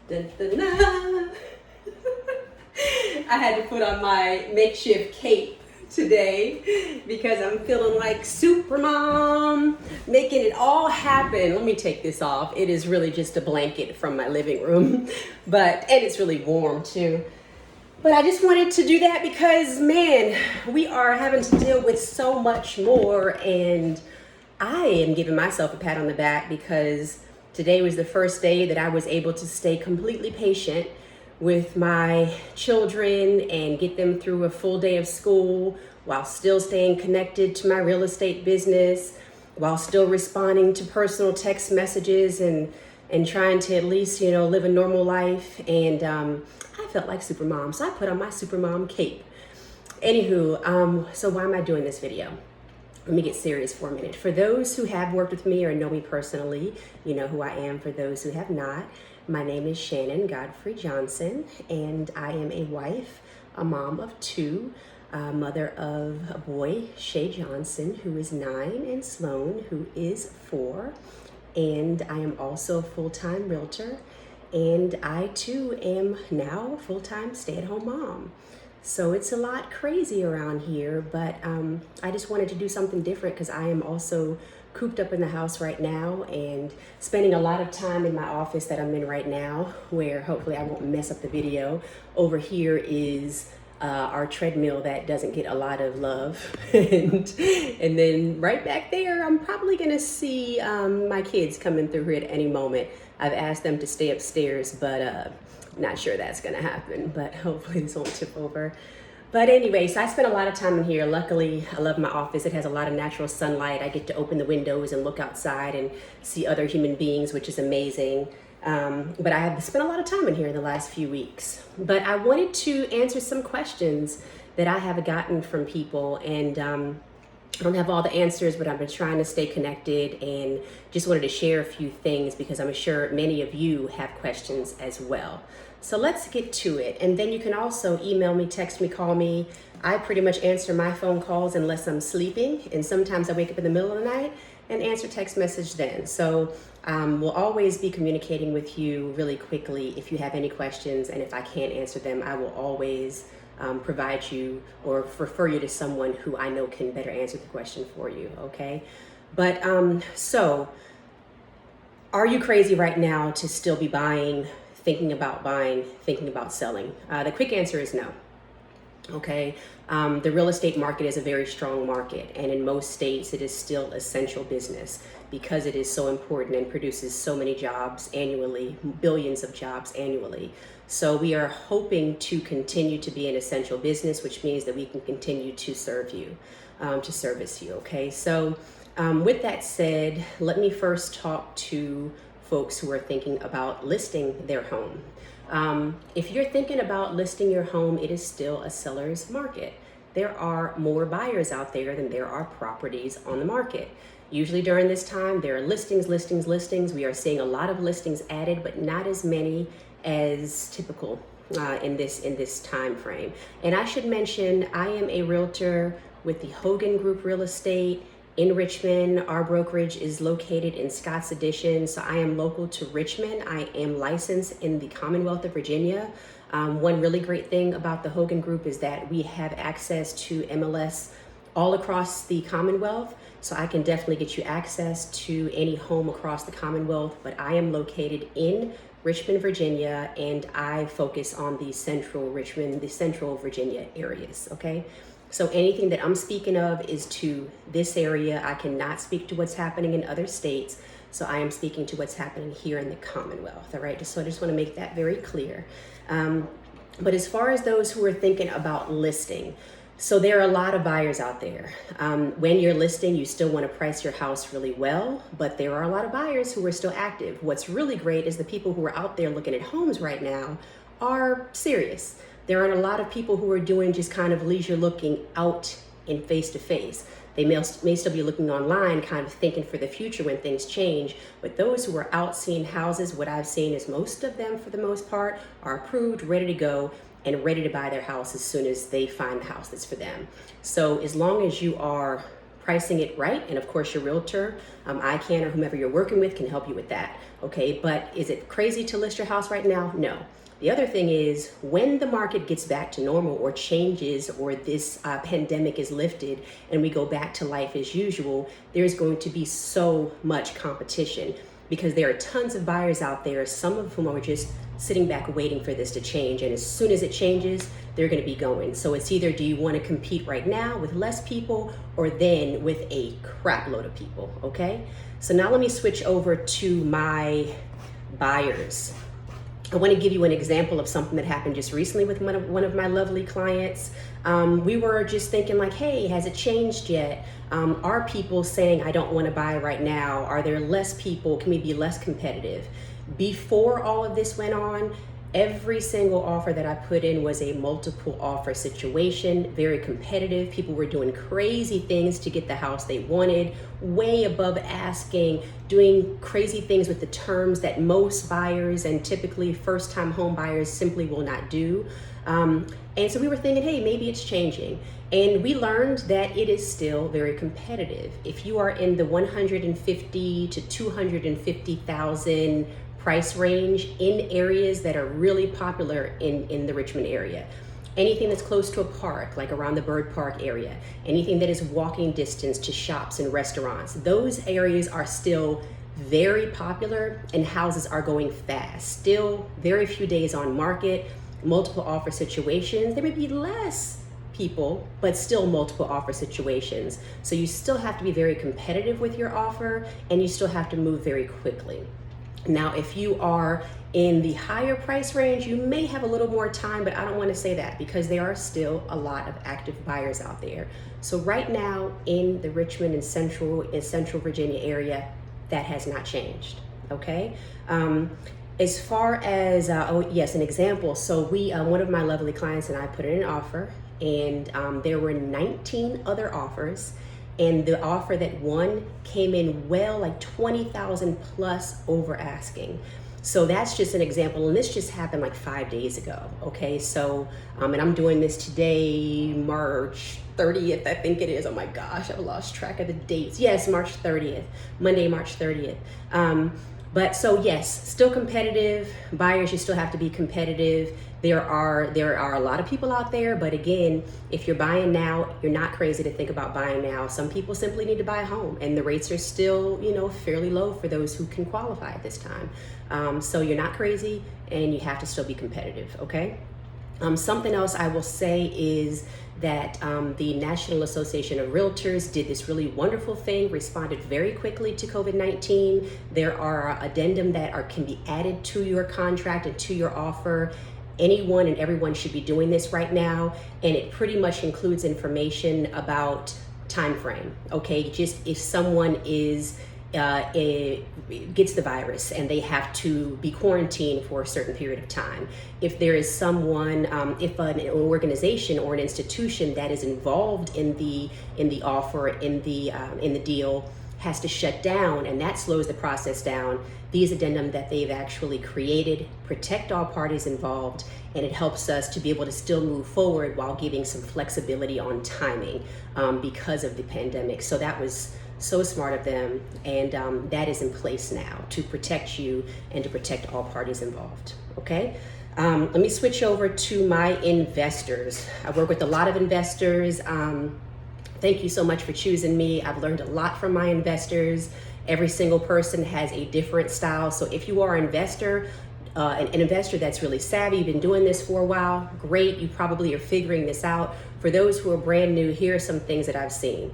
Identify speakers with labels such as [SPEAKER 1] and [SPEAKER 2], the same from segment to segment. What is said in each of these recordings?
[SPEAKER 1] Dun, dun, dun. I had to put on my makeshift cape today because I'm feeling like super mom, making it all happen. Let me take this off. It is really just a blanket from my living room, and it's really warm too. But I just wanted to do that because, man, we are having to deal with so much more, and I am giving myself a pat on the back because today was the first day that I was able to stay completely patient with my children and get them through a full day of school while still staying connected to my real estate business, while still responding to personal text messages and trying to at least, live a normal life. And I felt like super mom, so I put on my super mom cape. Anywho, so why am I doing this video? Let me get serious for a minute. For those who have worked with me or know me personally, you know who I am. For those who have not, my name is Shannon Godfrey-Johnson, and I am a wife, a mom of two, mother of a boy, Shay Johnson, who is 9, and Sloan, who is 4. And I am also a full-time realtor, and I too am now a full-time stay-at-home mom. So it's a lot crazy around here, but I just wanted to do something different because I am also cooped up in the house right now and spending a lot of time in my office that I'm in right now, where hopefully I won't mess up the video. Over here is our treadmill that doesn't get a lot of love. and then right back there, I'm probably gonna see my kids coming through here at any moment. I've asked them to stay upstairs, but not sure that's gonna happen, but hopefully this won't tip over. But anyway, so I spend a lot of time in here. Luckily, I love my office. It has a lot of natural sunlight. I get to open the windows and look outside and see other human beings, which is amazing. But I have spent a lot of time in here in the last few weeks. But I wanted to answer some questions that I have gotten from people, and I don't have all the answers, but I've been trying to stay connected and just wanted to share a few things because I'm sure many of you have questions as well. So let's get to it. And then you can also email me, text me, call me. I pretty much answer my phone calls unless I'm sleeping. And sometimes I wake up in the middle of the night and answer text message then. So we'll always be communicating with you really quickly if you have any questions. And if I can't answer them, I will always provide you or refer you to someone who I know can better answer the question for you, okay? But so are you crazy right now to still be buying, thinking about selling? The quick answer is no. Okay, the real estate market is a very strong market, and in most states it is still essential business because it is so important and produces so many jobs annually, billions of jobs annually. So we are hoping to continue to be an essential business, which means that we can continue to serve you, to service you. Okay, so with that said, let me first talk to folks who are thinking about listing their home. If you're thinking about listing your home, it is still a seller's market. There are more buyers out there than there are properties on the market. Usually during this time, there are listings. We are seeing a lot of listings added, but not as many as typical in this time frame. And I should mention, I am a realtor with the Hogan Group Real Estate in Richmond. Our brokerage is located in Scott's Addition, so I am local to Richmond. I am licensed in the Commonwealth of Virginia. One really great thing about the Hogan Group is that we have access to MLS all across the Commonwealth, so I can definitely get you access to any home across the Commonwealth, but I am located in Richmond, Virginia, and I focus on the central Richmond, the central Virginia areas, okay? So anything that I'm speaking of is to this area. I cannot speak to what's happening in other states, so I am speaking to what's happening here in the Commonwealth, all right? So I just wanna make that very clear. But as far as those who are thinking about listing, so there are a lot of buyers out there. When you're listing, you still want to price your house really well, but there are a lot of buyers who are still active. What's really great is the people who are out there looking at homes right now are serious. There aren't a lot of people who are doing just kind of leisure looking out in face to face. They may still be looking online, kind of thinking for the future when things change. But those who are out seeing houses, what I've seen is most of them, for the most part, are approved, ready to go, and ready to buy their house as soon as they find the house that's for them. So as long as you are pricing it right. And of course your realtor, I can, or whomever you're working with can help you with that. Okay, but is it crazy to list your house right now? No. The other thing is when the market gets back to normal or changes, or this pandemic is lifted and we go back to life as usual, there's going to be so much competition because there are tons of buyers out there, some of whom are just sitting back waiting for this to change. And as soon as it changes, they're going to be going. So it's either, do you want to compete right now with less people or then with a crap load of people? Okay. So now let me switch over to my buyers. I want to give you an example of something that happened just recently with one of my lovely clients. We were just thinking like, hey, has it changed yet? Are people saying, I don't want to buy right now? Are there less people? Can we be less competitive? Before all of this went on, every single offer that I put in was a multiple offer situation, very competitive. People were doing crazy things to get the house they wanted, way above asking, doing crazy things with the terms that most buyers and typically first-time home buyers simply will not do. And so we were thinking, hey, maybe it's changing. And we learned that it is still very competitive. If you are in the 150 to 250,000 price range in areas that are really popular in the Richmond area, anything that's close to a park, like around the Bird Park area, anything that is walking distance to shops and restaurants, those areas are still very popular and houses are going fast. Still very few days on market, multiple offer situations. There may be less people, but still multiple offer situations. So you still have to be very competitive with your offer and you still have to move very quickly. Now, if you are in the higher price range, you may have a little more time, but I don't want to say that because there are still a lot of active buyers out there. So right now in the Richmond and Central Virginia area, that has not changed. Okay. As far as, oh yes, an example. So one of my lovely clients and I put in an offer, and there were 19 other offers. And the offer that won came in well, like 20,000 plus over asking. So that's just an example. And this just happened like 5 days ago. Okay. So, and I'm doing this today, March 30th, I think it is. Oh my gosh, I've lost track of the dates. Yes, March 30th, Monday, March 30th. But so yes, still competitive. Buyers, you still have to be competitive. There are a lot of people out there, but again, if you're buying now, you're not crazy to think about buying now. Some people simply need to buy a home, and the rates are still, fairly low for those who can qualify at this time. So you're not crazy, and you have to still be competitive. Okay. Something else I will say is that the National Association of Realtors did this really wonderful thing, responded very quickly to COVID-19. There are addendum that can be added to your contract and to your offer. Anyone and everyone should be doing this right now, and it pretty much includes information about time frame. Okay, just if someone gets the virus and they have to be quarantined for a certain period of time. If there is someone, if an organization or an institution that is involved in the offer, in the deal, has to shut down, and that slows the process down, these addendum that they've actually created protect all parties involved, and it helps us to be able to still move forward while giving some flexibility on timing because of the pandemic. So that was so smart of them, and that is in place now to protect you and to protect all parties involved. Okay, let me switch over to my investors. I work with a lot of investors. Thank you so much for choosing me. I've learned a lot from my investors. Every single person has a different style. So if you are an investor, an investor that's really savvy, you've been doing this for a while, great. You probably are figuring this out. For those who are brand new, here are some things that I've seen.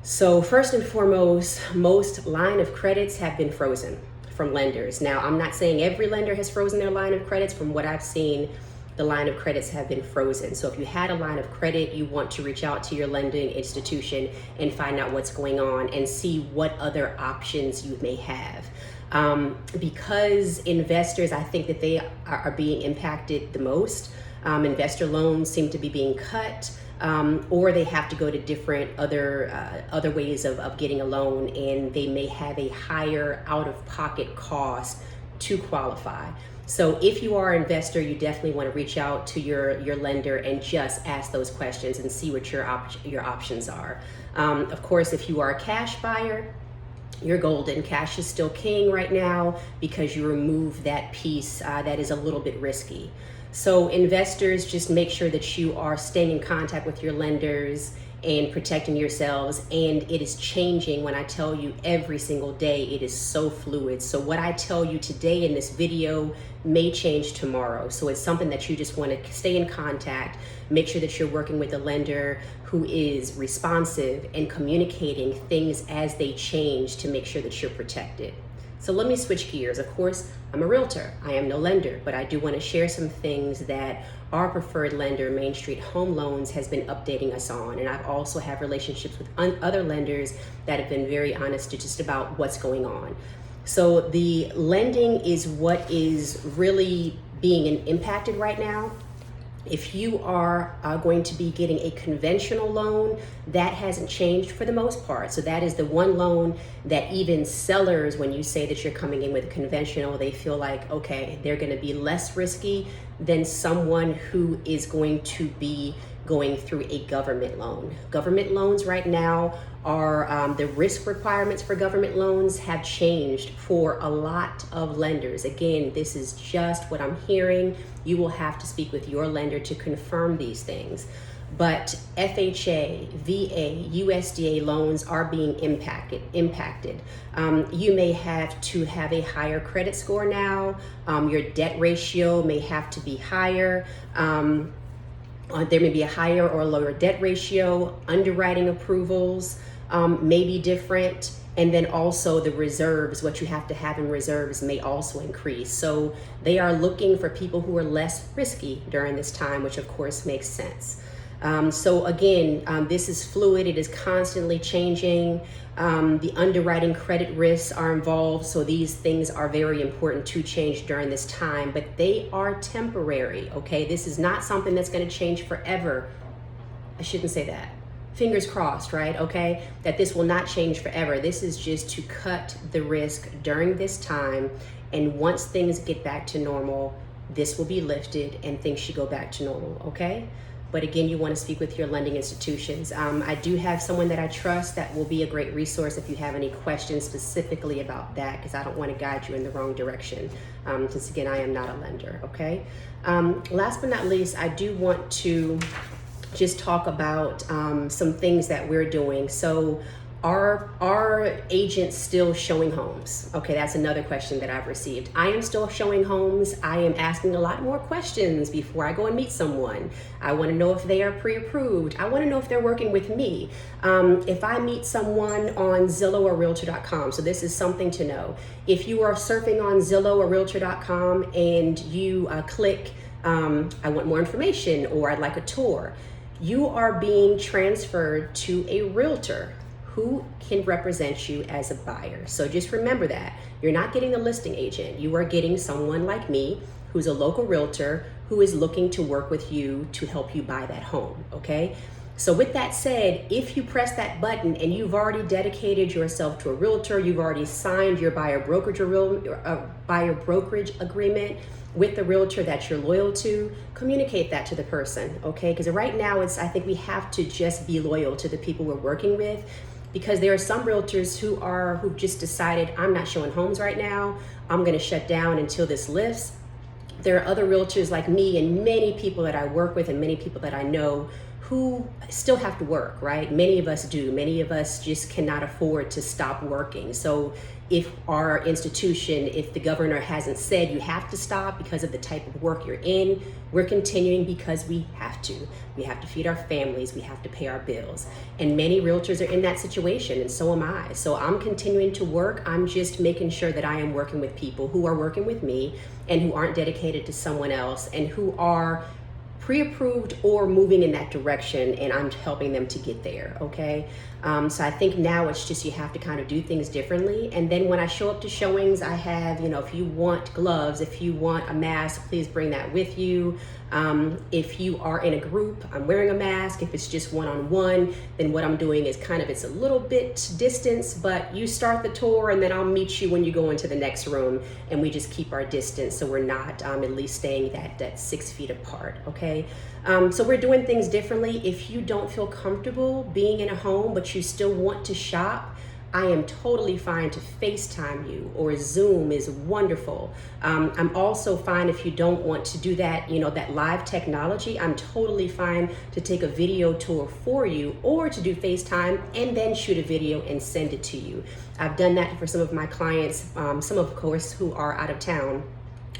[SPEAKER 1] So first and foremost, most line of credits have been frozen from lenders. Now, I'm not saying every lender has frozen their line of credits. From what I've seen, the line of credits have been frozen. So if you had a line of credit, you want to reach out to your lending institution and find out what's going on and see what other options you may have. Because investors, I think that they are being impacted the most. Investor loans seem to be being cut. Or they have to go to different other ways of getting a loan, and they may have a higher out-of-pocket cost to qualify. So if you are an investor, you definitely want to reach out to your lender and just ask those questions and see what your options are. Of course, if you are a cash buyer, you're golden. Cash is still king right now because you remove that piece that is a little bit risky. So investors, just make sure that you are staying in contact with your lenders and protecting yourselves. And it is changing. When I tell you every single day, it is so fluid. So what I tell you today in this video may change tomorrow. So it's something that you just want to stay in contact. Make sure that you're working with a lender who is responsive and communicating things as they change to make sure that you're protected. So let me switch gears. Of course, I'm a realtor. I am no lender, but I do want to share some things that our preferred lender, Main Street Home Loans, has been updating us on. And I've also have relationships with other lenders that have been very honest to just about what's going on. So the lending is what is really being impacted right now. If you are going to be getting a conventional loan, that hasn't changed for the most part. So that is the one loan that even sellers, when you say that you're coming in with a conventional, they feel like, okay, they're going to be less risky than someone who is going to be going through a government loan. Government loans right now are, the risk requirements for government loans have changed for a lot of lenders. Again, this is just what I'm hearing. You will have to speak with your lender to confirm these things. But FHA, VA, USDA loans are being impacted. You may have to have a higher credit score now. Your debt ratio may have to be higher. There may be a higher or lower debt ratio. Underwriting approvals may be different. And then also the reserves, what you have to have in reserves may also increase. So they are looking for people who are less risky during this time, which of course makes sense. So again, this is fluid. It is constantly changing. The underwriting credit risks are involved. So these things are very important to change during this time, but they are temporary. Okay. This is not something that's going to change forever. I shouldn't say that. Fingers crossed, right? Okay. That this will not change forever. This is just to cut the risk during this time. And once things get back to normal, this will be lifted and things should go back to normal. Okay. But again, you want to speak with your lending institutions. I do have someone that I trust that will be a great resource if you have any questions specifically about that, because I don't want to guide you in the wrong direction. Since again, I am not a lender, okay? Last but not least, I do want to just talk about some things that we're doing. So are agents still showing homes? Okay, that's another question that I've received. I am still showing homes. I am asking a lot more questions before I go and meet someone. I want to know if they are pre-approved. I want to know if they're working with me. If I meet someone on Zillow or Realtor.com, so this is something to know. If you are surfing on Zillow or Realtor.com and you click, I want more information or I'd like a tour, you are being transferred to a realtor who can represent you as a buyer. So just remember that. You're not getting a listing agent. You are getting someone like me who's a local realtor who is looking to work with you to help you buy that home, okay? So with that said, if you press that button and you've already dedicated yourself to a realtor, you've already signed your buyer brokerage agreement with the realtor that you're loyal to, communicate that to the person, okay? Because right now I think we have to just be loyal to the people we're working with, because there are some realtors who've just decided, I'm not showing homes right now. I'm gonna shut down until this lifts. There are other realtors like me and many people that I work with and many people that I know who still have to work, right? Many of us do. Many of us just cannot afford to stop working. So if our institution, if the governor hasn't said you have to stop because of the type of work you're in, we're continuing because we have to. We have to feed our families, we have to pay our bills. And many realtors are in that situation, and so am I. So I'm continuing to work. I'm just making sure that I am working with people who are working with me and who aren't dedicated to someone else and who are pre-approved or moving in that direction, and I'm helping them to get there, okay? So I think now it's just you have to kind of do things differently. And then when I show up to showings, I have, if you want gloves, if you want a mask, please bring that with you. If you are in a group, I'm wearing a mask. If it's just one-on-one, then what I'm doing is it's a little bit distance, but you start the tour and then I'll meet you when you go into the next room, and we just keep our distance so we're not at least staying that 6 feet apart, okay? okay? So we're doing things differently. If you don't feel comfortable being in a home, but you still want to shop, I am totally fine to FaceTime you, or Zoom is wonderful. I'm also fine if you don't want to do that, that live technology. I'm totally fine to take a video tour for you, or to do FaceTime and then shoot a video and send it to you. I've done that for some of my clients, some of course who are out of town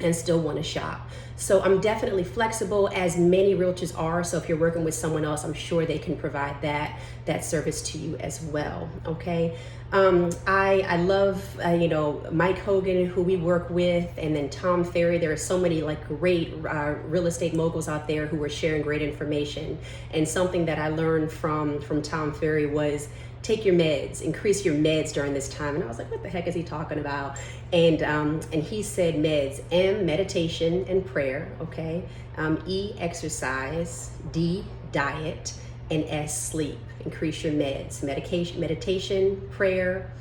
[SPEAKER 1] and still want to shop. So I'm definitely flexible, as many realtors are. So if you're working with someone else, I'm sure they can provide that service to you as well. Okay. I love Mike Hogan, who we work with, and then Tom Ferry. There are so many great real estate moguls out there who are sharing great information. And something that I learned from Tom Ferry was, take your meds, increase your meds during this time. And I was like, what the heck is he talking about? And he said meds: M, meditation and prayer, okay? E, exercise; D, diet; and S, sleep. Increase your meds: meditation, prayer,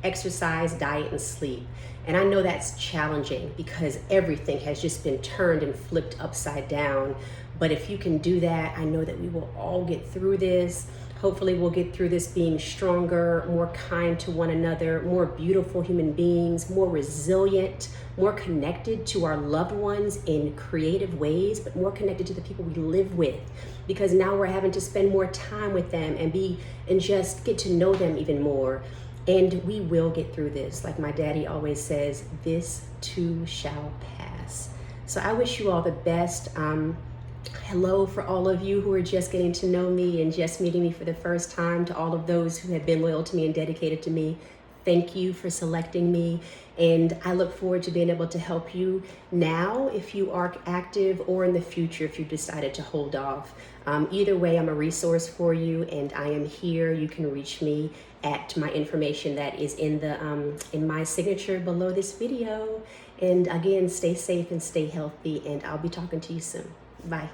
[SPEAKER 1] exercise, diet, and sleep. And I know that's challenging because everything has just been turned and flipped upside down. But if you can do that, I know that we will all get through this. Hopefully we'll get through this being stronger, more kind to one another, more beautiful human beings, more resilient, more connected to our loved ones in creative ways, but more connected to the people we live with. Because now we're having to spend more time with them and just get to know them even more. And we will get through this. Like my daddy always says, this too shall pass. So I wish you all the best. Hello for all of you who are just getting to know me and just meeting me for the first time. To all of those who have been loyal to me and dedicated to me, thank you for selecting me. And I look forward to being able to help you now if you are active, or in the future if you decided to hold off. Either way, I'm a resource for you, and I am here. You can reach me at my information that is in my signature below this video. And again, stay safe and stay healthy, and I'll be talking to you soon. Bye.